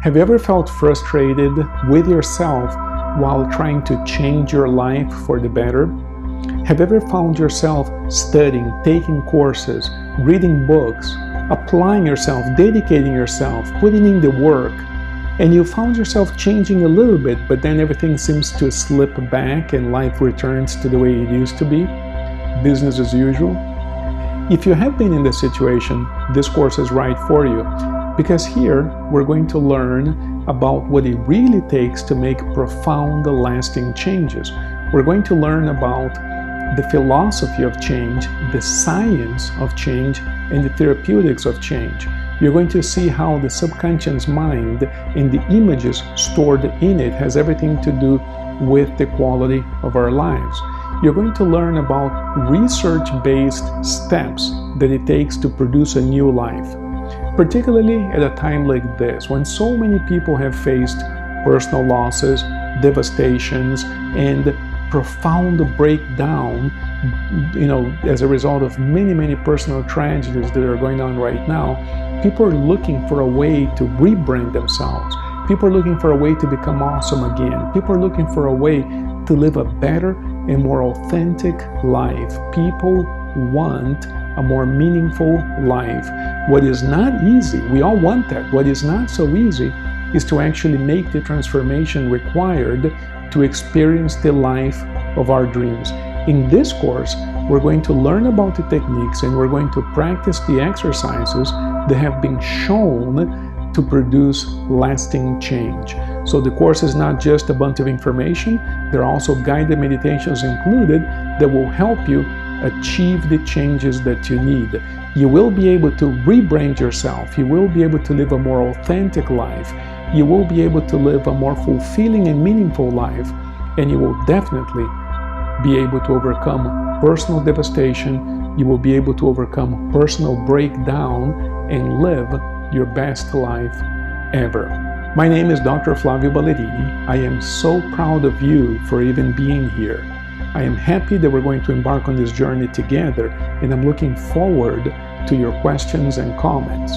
Have you ever felt frustrated with yourself while trying to change your life for the better? Have you ever found yourself studying, taking courses, reading books, applying yourself, dedicating yourself, putting in the work, and you found yourself changing a little bit, but then everything seems to slip back and life returns to the way it used to be? Business as usual? If you have been in this situation, this course is right for you. Because here, we're going to learn about what it really takes to make profound, lasting changes. We're going to learn about the philosophy of change, the science of change, and the therapeutics of change. You're going to see how the subconscious mind and the images stored in it has everything to do with the quality of our lives. You're going to learn about research-based steps that it takes to produce a new life. Particularly at a time like this, when so many people have faced personal losses, devastations, and profound breakdown, as a result of many personal tragedies that are going on right now. People are looking for a way to rebrand themselves. People are looking for a way to become awesome again. People are looking for a way to live a better and more authentic life. People want a more meaningful life. What is not easy, we all want that. What is not so easy is to actually make the transformation required to experience the life of our dreams. In this course, we're going to learn about the techniques and we're going to practice the exercises that have been shown to produce lasting change. So the course is not just a bunch of information, there are also guided meditations included that will help you achieve the changes that you need. You will be able to rebrand yourself. You will be able to live a more authentic life. You will be able to live a more fulfilling and meaningful life. And you will definitely be able to overcome personal devastation. You will be able to overcome personal breakdown and live your best life ever. My name is Dr. Flavio Ballerini. I am so proud of you for even being here. I am happy that we're going to embark on this journey together, and I'm looking forward to your questions and comments.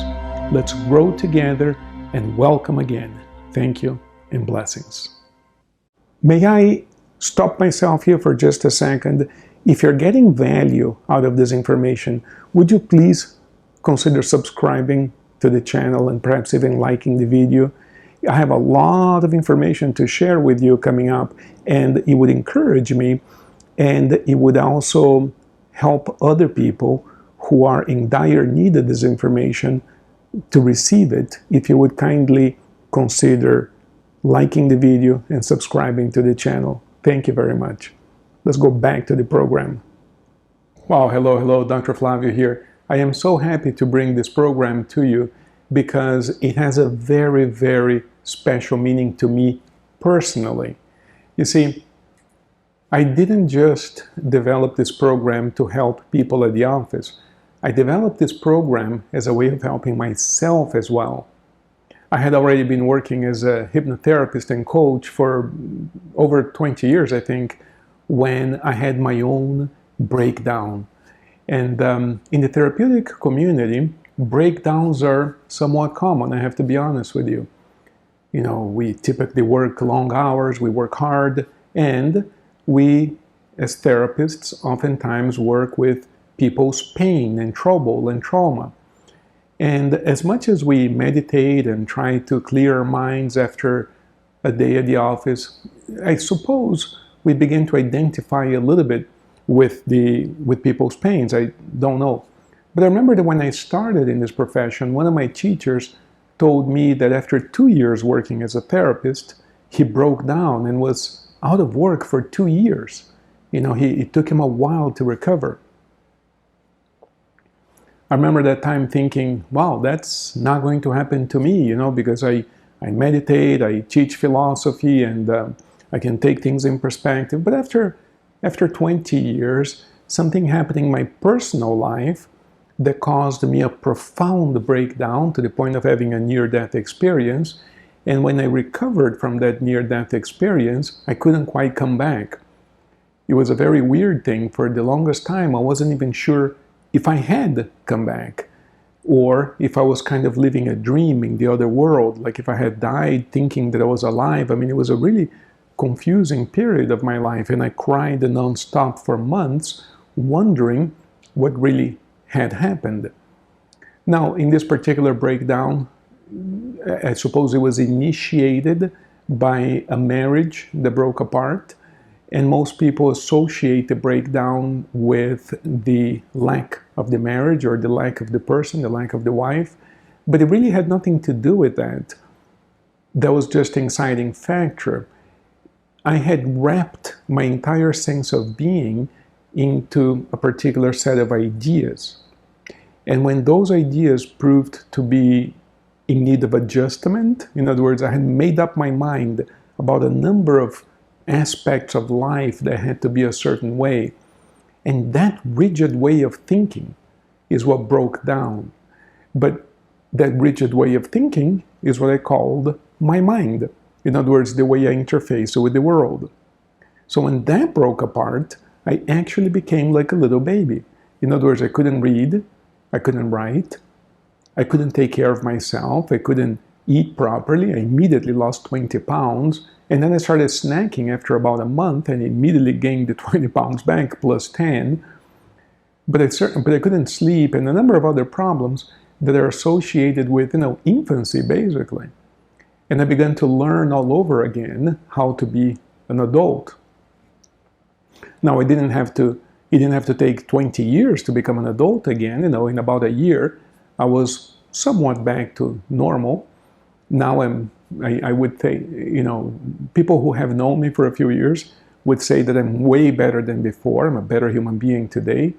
Let's grow together, and welcome again. Thank you and blessings. May I stop myself here for just a second? If you're getting value out of this information, would you please consider subscribing to the channel and perhaps even liking the video? I have a lot of information to share with you coming up, and it would encourage me, and it would also help other people who are in dire need of this information to receive it, if you would kindly consider liking the video and subscribing to the channel. Thank you very much. Let's go back to the program. Wow, hello, Dr. Flavio here. I am so happy to bring this program to you because it has a very special meaning to me personally. You see, I didn't just develop this program to help people at the office. I developed this program as a way of helping myself as well. I had already been working as a hypnotherapist and coach for over 20 years, I think, when I had my own breakdown. And in the therapeutic community, breakdowns are somewhat common, I have to be honest with you. We typically work long hours, we work hard, and we, as therapists, oftentimes work with people's pain and trouble and trauma. And as much as we meditate and try to clear our minds after a day at the office, I suppose we begin to identify a little bit with people's pains. I don't know. But I remember that when I started in this profession, one of my teachers told me that after 2 years working as a therapist, he broke down and was out of work for 2 years. It took him a while to recover. I remember that time thinking, wow, that's not going to happen to me, because I meditate, I teach philosophy, and I can take things in perspective. But after 20 years, something happened in my personal life that caused me a profound breakdown to the point of having a near-death experience. And when I recovered from that near-death experience, I couldn't quite come back. It was a very weird thing. For the longest time, I wasn't even sure if I had come back. or if I was kind of living a dream in the other world, like if I had died thinking that I was alive. I mean, it was a really confusing period of my life, and I cried nonstop for months, wondering what really had happened. Now, in this particular breakdown, I suppose it was initiated by a marriage that broke apart, and most people associate the breakdown with the lack of the marriage, or the lack of the person, the lack of the wife. But it really had nothing to do with that. That was just an inciting factor. I had wrapped my entire sense of being into a particular set of ideas. And when those ideas proved to be in need of adjustment, in other words, I had made up my mind about a number of aspects of life that had to be a certain way. And that rigid way of thinking is what broke down. But that rigid way of thinking is what I called my mind. In other words, the way I interface with the world. So when that broke apart, I actually became like a little baby. In other words, I couldn't read, I couldn't write, I couldn't take care of myself, I couldn't eat properly. I immediately lost 20 pounds, and then I started snacking after about a month and immediately gained the 20 pounds back plus 10. But I couldn't sleep, and a number of other problems that are associated with, infancy basically. And I began to learn all over again how to be an adult. Now, it didn't have to take 20 years to become an adult again. In about a year, I was somewhat back to normal. Now I would say, people who have known me for a few years would say that I'm way better than before. I'm a better human being today.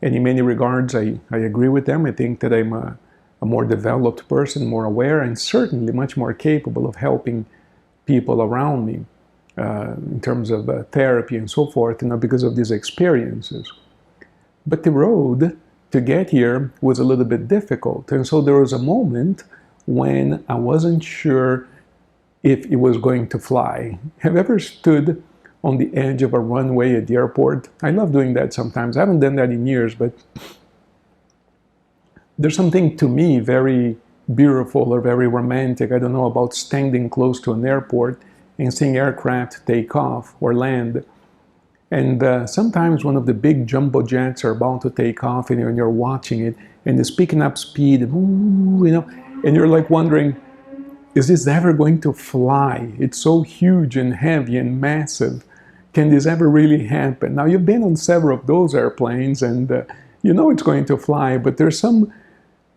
And in many regards, I agree with them. I think that I'm a more developed person, more aware, and certainly much more capable of helping people around me in terms of therapy and so forth, because of these experiences. But the road to get here was a little bit difficult. And so there was a moment when I wasn't sure if it was going to fly. Have you ever stood on the edge of a runway at the airport? I love doing that sometimes. I haven't done that in years, but there's something to me very beautiful or very romantic, I don't know, about standing close to an airport and seeing aircraft take off or land. And sometimes one of the big jumbo jets are about to take off, and you're watching it, and it's picking up speed, and you're like wondering, is this ever going to fly? It's so huge and heavy and massive. Can this ever really happen? Now, you've been on several of those airplanes, and you know it's going to fly, but there's some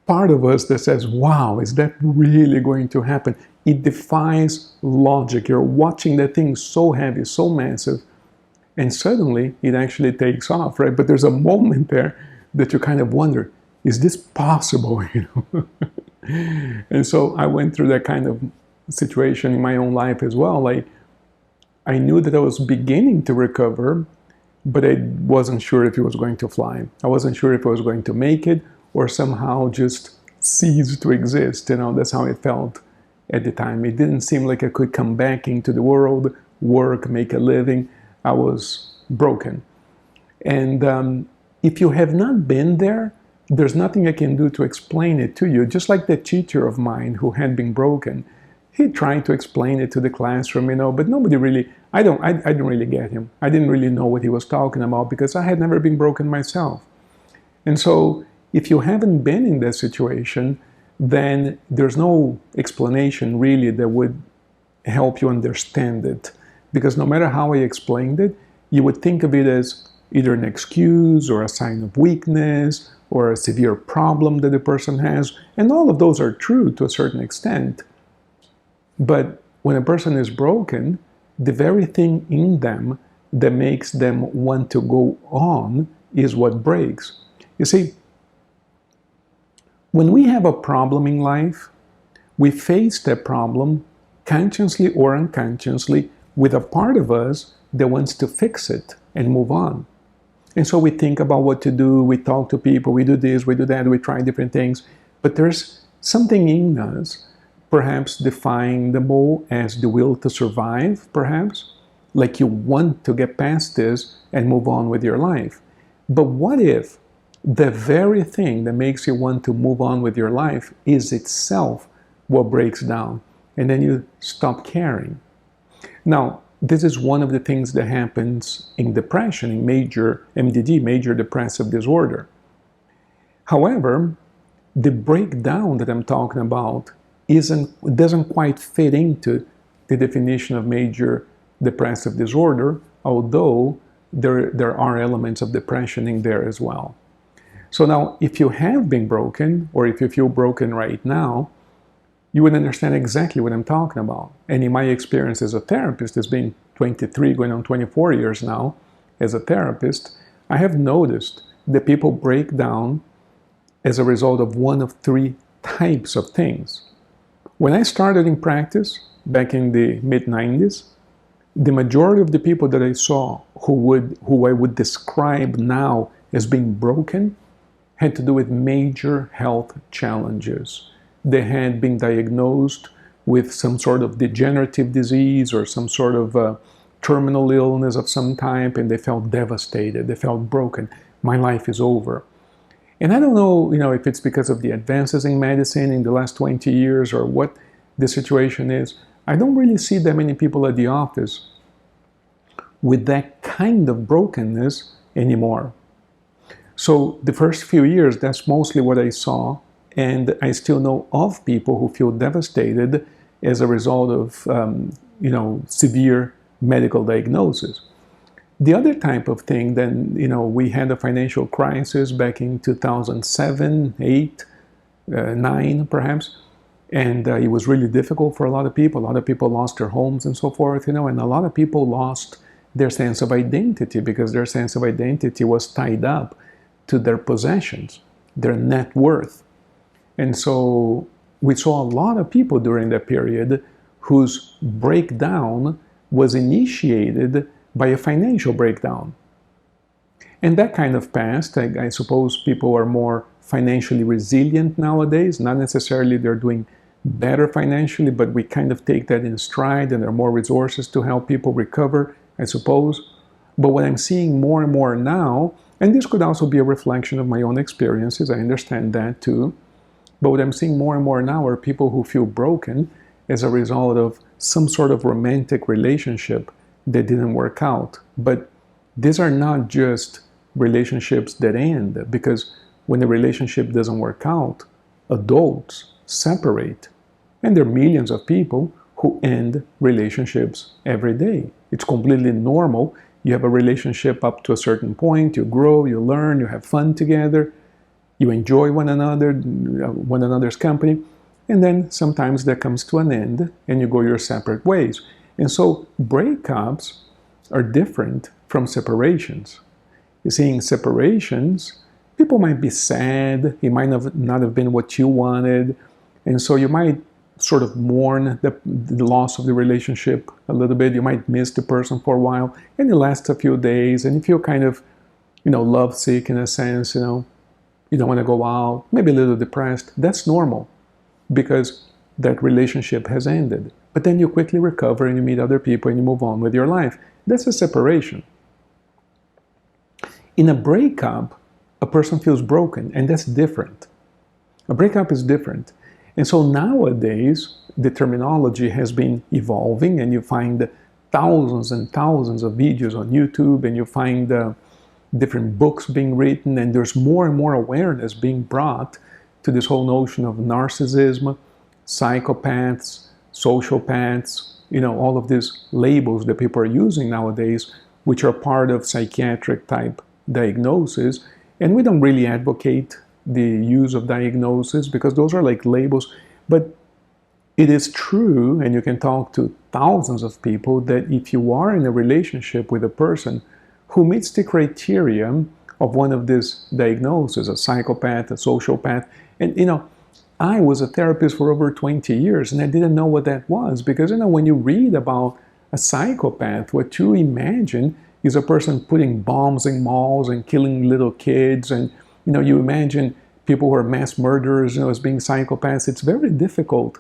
part of us that says, wow, is that really going to happen? It defies logic. You're watching that thing so heavy, so massive, and suddenly it actually takes off, right? But there's a moment there that you kind of wonder, is this possible? And so I went through that kind of situation in my own life as well. I knew that I was beginning to recover, but I wasn't sure if it was going to fly. I wasn't sure if I was going to make it or somehow just cease to exist. That's how it felt at the time. It didn't seem like I could come back into the world, work, make a living. I was broken. And if you have not been there, there's nothing I can do to explain it to you. Just like that teacher of mine who had been broken, he tried to explain it to the classroom, but nobody really, I didn't really get him. I didn't really know what he was talking about because I had never been broken myself. And so if you haven't been in that situation, then there's no explanation really that would help you understand it. Because no matter how I explained it, you would think of it as either an excuse or a sign of weakness or a severe problem that the person has. And all of those are true to a certain extent. But when a person is broken, the very thing in them that makes them want to go on is what breaks. You see, when we have a problem in life, we face that problem consciously or unconsciously with a part of us that wants to fix it and move on. And so we think about what to do, we talk to people, we do this, we do that, we try different things. But there's something in us, perhaps definable as the will to survive, perhaps, like you want to get past this and move on with your life. But what if the very thing that makes you want to move on with your life is itself what breaks down. And then you stop caring. Now, this is one of the things that happens in depression, in major MDD, major depressive disorder. However, the breakdown that I'm talking about doesn't quite fit into the definition of major depressive disorder, although there are elements of depression in there as well. So now, if you have been broken, or if you feel broken right now, you would understand exactly what I'm talking about. And in my experience as a therapist, it's been 23, going on 24 years now as a therapist, I have noticed that people break down as a result of one of three types of things. When I started in practice back in the mid-90s, the majority of the people that I saw who I would describe now as being broken had to do with major health challenges. They had been diagnosed with some sort of degenerative disease or some sort of terminal illness of some type, and they felt devastated, they felt broken. My life is over. And I don't know, if it's because of the advances in medicine in the last 20 years or what the situation is. I don't really see that many people at the office with that kind of brokenness anymore. So the first few years, that's mostly what I saw. And I still know of people who feel devastated as a result of, severe medical diagnosis. The other type of thing, then, we had a financial crisis back in 2007, 8, 9, perhaps. And it was really difficult for a lot of people. A lot of people lost their homes and so forth, and a lot of people lost their sense of identity because their sense of identity was tied up to their possessions, their net worth. And so we saw a lot of people during that period whose breakdown was initiated by a financial breakdown. And that kind of passed. I suppose people are more financially resilient nowadays. Not necessarily they're doing better financially, but we kind of take that in stride, and there are more resources to help people recover, I suppose. But what I'm seeing more and more now, and this could also be a reflection of my own experiences, I understand that too, but what I'm seeing more and more now are people who feel broken as a result of some sort of romantic relationship that didn't work out. But these are not just relationships that end, because when a relationship doesn't work out, adults separate. And there are millions of people who end relationships every day. It's completely normal. You have a relationship up to a certain point, you grow, you learn, you have fun together, you enjoy one another's company, and then sometimes that comes to an end and you go your separate ways. And so breakups are different from separations. You see, in separations, people might be sad, it might not have been what you wanted, and so you might sort of mourn the loss of the relationship a little bit. You might miss the person for a while, and it lasts a few days, and you feel kind of, lovesick in a sense, you don't want to go out, maybe a little depressed. That's normal, because that relationship has ended. But then you quickly recover and you meet other people and you move on with your life. That's a separation. In a breakup, a person feels broken, and that's different. A breakup is different. And so nowadays, the terminology has been evolving, and you find thousands and thousands of videos on YouTube, and you find different books being written, and there's more and more awareness being brought to this whole notion of narcissism, psychopaths, sociopaths, all of these labels that people are using nowadays, which are part of psychiatric type diagnosis. And we don't really advocate the use of diagnosis because those are like labels. But it is true, and you can talk to thousands of people, that if you are in a relationship with a person who meets the criteria of one of these diagnoses, a psychopath, a sociopath, and I was a therapist for over 20 years, and I didn't know what that was, because when you read about a psychopath, what you imagine is a person putting bombs in malls and killing little kids, and you imagine people who are mass murderers as being psychopaths. It's very difficult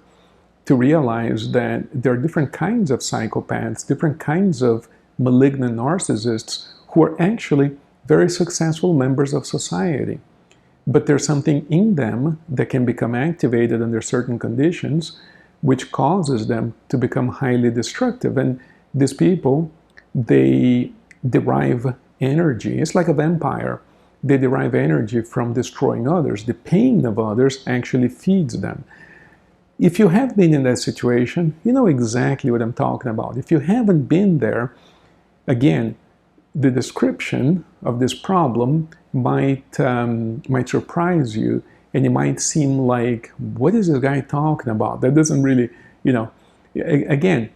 to realize that there are different kinds of psychopaths, different kinds of malignant narcissists who are actually very successful members of society. but there's something in them that can become activated under certain conditions, which causes them to become highly destructive. And these people, they derive energy. It's like a vampire. They derive energy from destroying others. The pain of others actually feeds them. If you have been in that situation, you know exactly what I'm talking about. If you haven't been there, again, the description of this problem might surprise you, and it might seem like, what is this guy talking about? That doesn't really, again,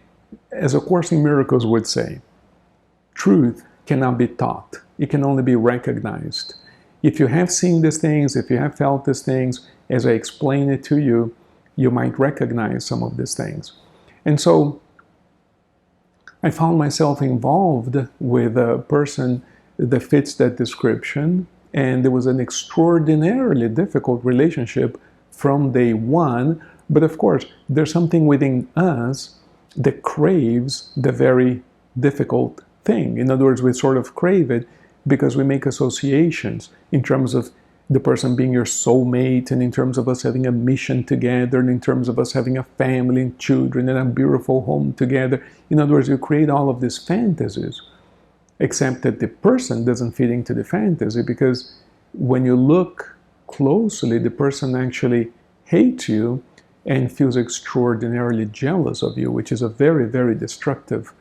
as A Course in Miracles would say, truth cannot be taught. It can only be recognized. If you have seen these things, if you have felt these things, as I explain it to you, you might recognize some of these things. And so I found myself involved with a person that fits that description, and there was an extraordinarily difficult relationship from day one. But of course, there's something within us that craves the very difficult thing. In other words, we sort of crave it because we make associations in terms of the person being your soulmate, and in terms of us having a mission together, and in terms of us having a family and children and a beautiful home together. In other words, you create all of these fantasies, except that the person doesn't fit into the fantasy, because when you look closely, the person actually hates you and feels extraordinarily jealous of you, which is a very, very destructive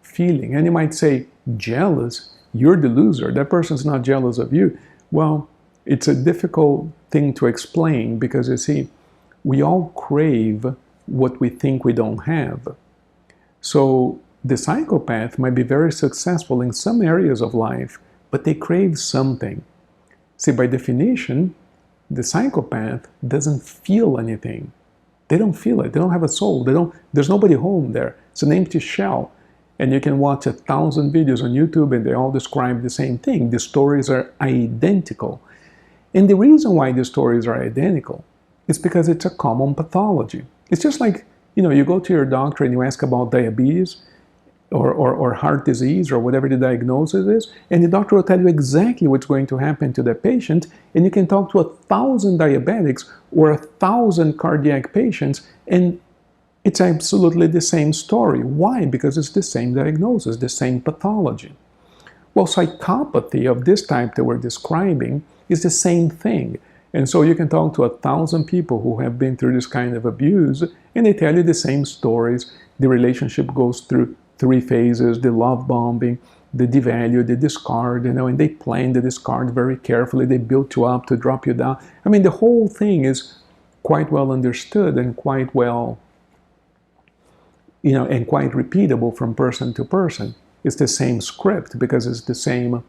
feeling. And you might say, jealous? You're the loser. That person's not jealous of you. Well, it's a difficult thing to explain, because you see, we all crave what we think we don't have. So the psychopath might be very successful in some areas of life, but they crave something. See, by definition, the psychopath doesn't feel anything. They don't feel it. They don't have a soul. There's nobody home there. It's an empty shell. And you can watch 1,000 videos on YouTube and they all describe the same thing. The stories are identical. And the reason why the stories are identical is because it's a common pathology. It's just like, you go to your doctor and you ask about diabetes or heart disease or whatever the diagnosis is, and the doctor will tell you exactly what's going to happen to the patient, and you can talk to 1,000 diabetics or 1,000 cardiac patients, and it's absolutely the same story. Why? Because it's the same diagnosis, the same pathology. Well, psychopathy of this type that we're describing is the same thing. And so you can talk to 1,000 people who have been through this kind of abuse, and they tell you the same stories. The relationship goes through 3 phases: the love bombing, the devalue, the discard, and they plan the discard very carefully. They build you up to drop you down. I mean, the whole thing is quite well understood and quite well, and quite repeatable from person to person. It's the same script because it's the same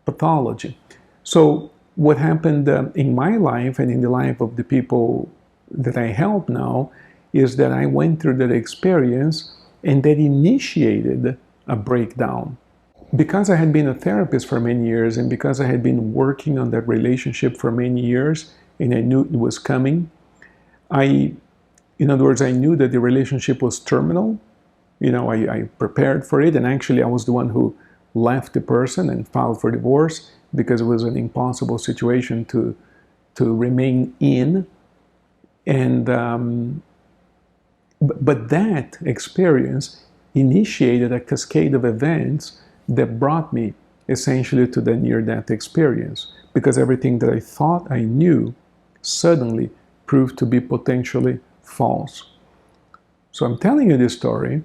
pathology. So what happened in my life and in the life of the people that I help now is that I went through that experience, and that initiated a breakdown. Because I had been a therapist for many years, and because I had been working on that relationship for many years, and I knew it was coming, in other words, I knew that the relationship was terminal. I prepared for it, and actually I was the one who left the person and filed for divorce because it was an impossible situation to remain in. And but that experience initiated a cascade of events that brought me essentially to the near-death experience, because everything that I thought I knew suddenly proved to be potentially false. So I'm telling you this story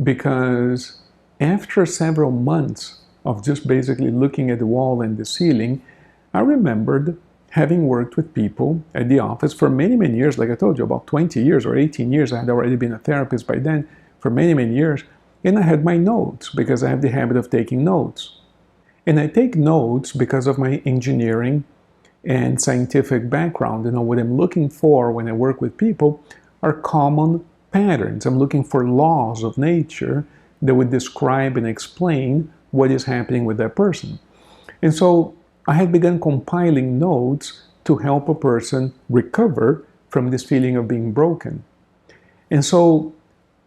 because after several months of just basically looking at the wall and the ceiling, I remembered having worked with people at the office for many, many years. Like I told you, about 20 years or 18 years. I had already been a therapist by then for many, many years. And I had my notes because I have the habit of taking notes. And I take notes because of my engineering and scientific background. What I'm looking for when I work with people are common patterns. I'm looking for laws of nature that would describe and explain what is happening with that person. And so I had begun compiling notes to help a person recover from this feeling of being broken. And so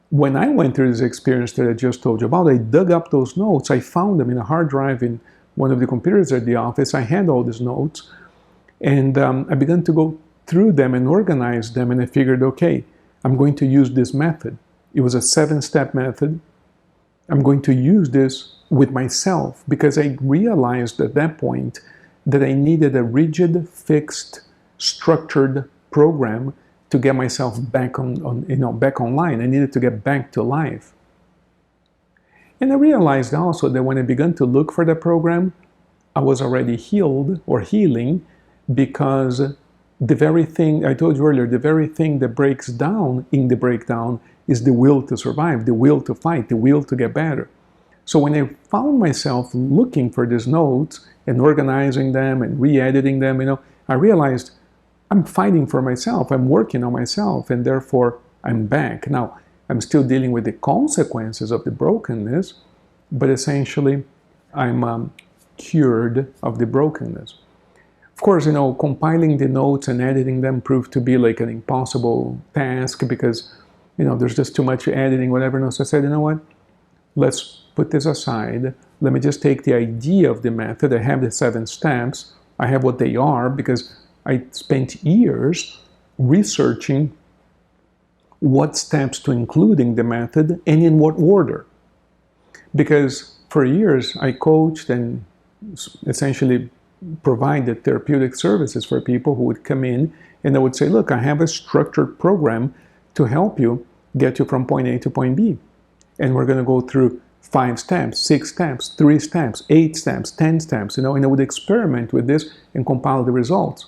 when I went through this experience that I just told you about, I dug up those notes. I found them in a hard drive in one of the computers at the office, I had all these notes, and I began to go through them and organize them, and I figured, okay, I'm going to use this method. It was a 7-step method. I'm going to use this with myself because I realized at that point that I needed a rigid, fixed, structured program to get myself back back online. I needed to get back to life. And I realized also that when I began to look for the program, I was already healed or healing, because the very thing I told you earlier, the very thing that breaks down in the breakdown is the will to survive, the will to fight, the will to get better. So when I found myself looking for these notes and organizing them and re-editing them, I realized I'm fighting for myself, I'm working on myself, and therefore I'm back. Now, I'm still dealing with the consequences of the brokenness, but essentially I'm cured of the brokenness. Of course, compiling the notes and editing them proved to be like an impossible task because, there's just too much editing, whatever. So I said, you know what? Let's put this aside. Let me just take the idea of the method. I have the 7 steps. I have what they are because I spent years researching what steps to include in the method and in what order. Because for years I coached and essentially provided therapeutic services for people who would come in, and I would say, look, I have a structured program to help you get you from point A to point B. And we're going to go through 5 steps, 6 steps, 3 steps, 8 steps, 10 steps, and I would experiment with this and compile the results.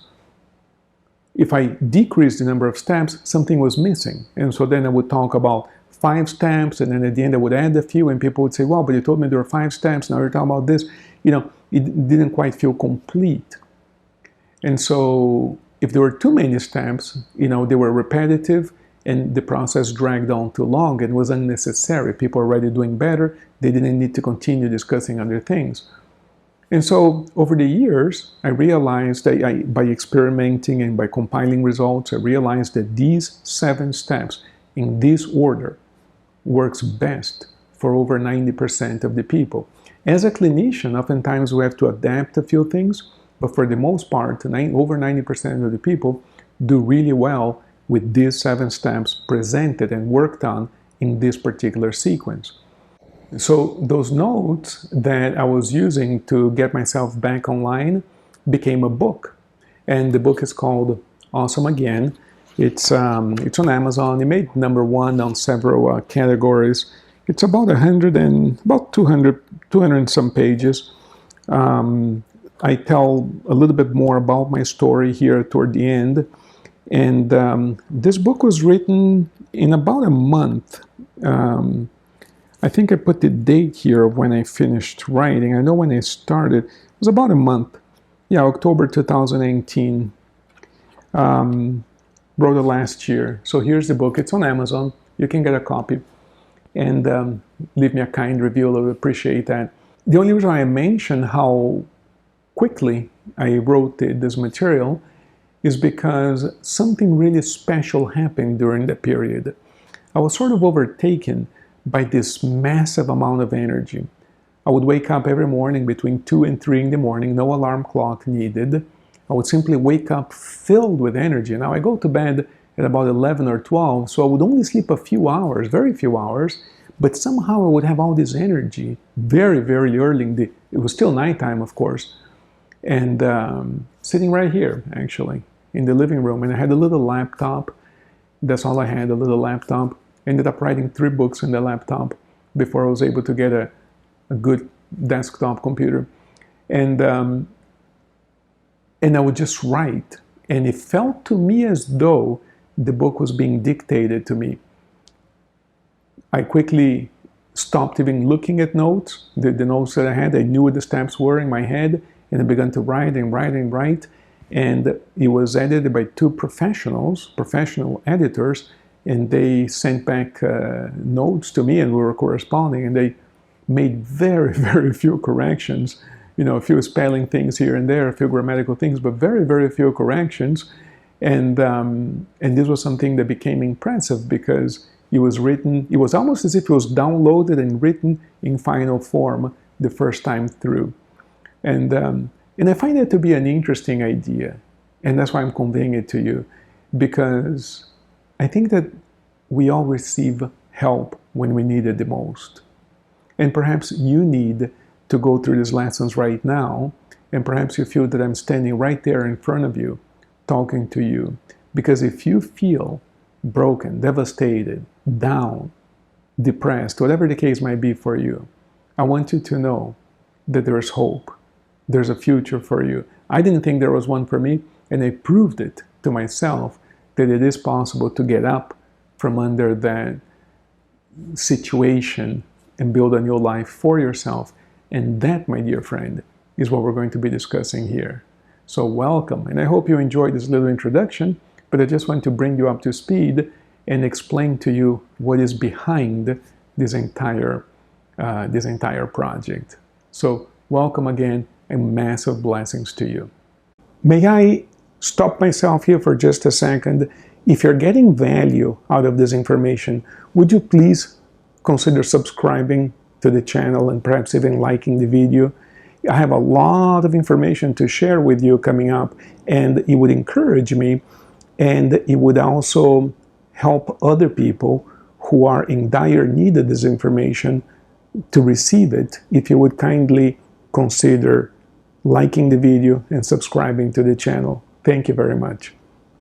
If I decreased the number of steps, something was missing. And so then I would talk about 5 steps, and then at the end I would add a few, and people would say, well, but you told me there were 5 steps, now you're talking about this. It didn't quite feel complete. And so if there were too many steps, they were repetitive, and the process dragged on too long and was unnecessary. People were already doing better. They didn't need to continue discussing other things. And so over the years, I realized that by experimenting and by compiling results, I realized that these 7 steps in this order works best for over 90% of the people. As a clinician, oftentimes we have to adapt a few things, but for the most part, over 90% of the people do really well with these 7 steps presented and worked on in this particular sequence. So those notes that I was using to get myself back online became a book. And the book is called Awesome Again. It's on Amazon. It made #1 on several categories. It's about 200 and some pages. I tell a little bit more about my story here toward the end. And this book was written in about a month. I think I put the date here of when I finished writing. I know when I started, it was about a month. Yeah, October 2018. Wrote it last year. So here's the book. It's on Amazon. You can get a copy. And leave me a kind review. I would appreciate that. The only reason I mention how quickly I wrote this material is because something really special happened during that period. I was sort of overtaken by this massive amount of energy. I would wake up every morning between 2 and 3 in the morning, no alarm clock needed. I would simply wake up filled with energy. Now I go to bed at about 11 or 12, so I would only sleep a few hours, very few hours, but somehow I would have all this energy very, very early it was still nighttime, of course, and sitting right here, actually, in the living room. And I had a little laptop. That's all I had, a little laptop. Ended up writing 3 books on the laptop before I was able to get a good desktop computer. And I would just write. And it felt to me as though the book was being dictated to me. I quickly stopped even looking at notes, the notes that I had. I knew what the steps were in my head, and I began to write and write and write. And it was edited by 2 professional editors, and they sent back notes to me, and we were corresponding, and they made very, very few corrections. A few spelling things here and there, a few grammatical things, but very, very few corrections. And this was something that became impressive because it was written, it was almost as if it was downloaded and written in final form the first time through. And I find that to be an interesting idea. And that's why I'm conveying it to you, because I think that we all receive help when we need it the most. And perhaps you need to go through these lessons right now, and perhaps you feel that I'm standing right there in front of you, talking to you. Because if you feel broken, devastated, down, depressed, whatever the case might be for you, I want you to know that there's hope. There's a future for you. I didn't think there was one for me, and I proved it to myself that it is possible to get up from under that situation and build a new life for yourself. And that, my dear friend, is what we're going to be discussing here. So welcome, and I hope you enjoyed this little introduction, but I just want to bring you up to speed and explain to you what is behind this entire project. So welcome again, and massive blessings to you. May I stop myself here for just a second? If you're getting value out of this information, would you please consider subscribing to the channel and perhaps even liking the video? I have a lot of information to share with you coming up, and it would encourage me, and it would also help other people who are in dire need of this information to receive it, if you would kindly consider liking the video and subscribing to the channel. Thank you very much.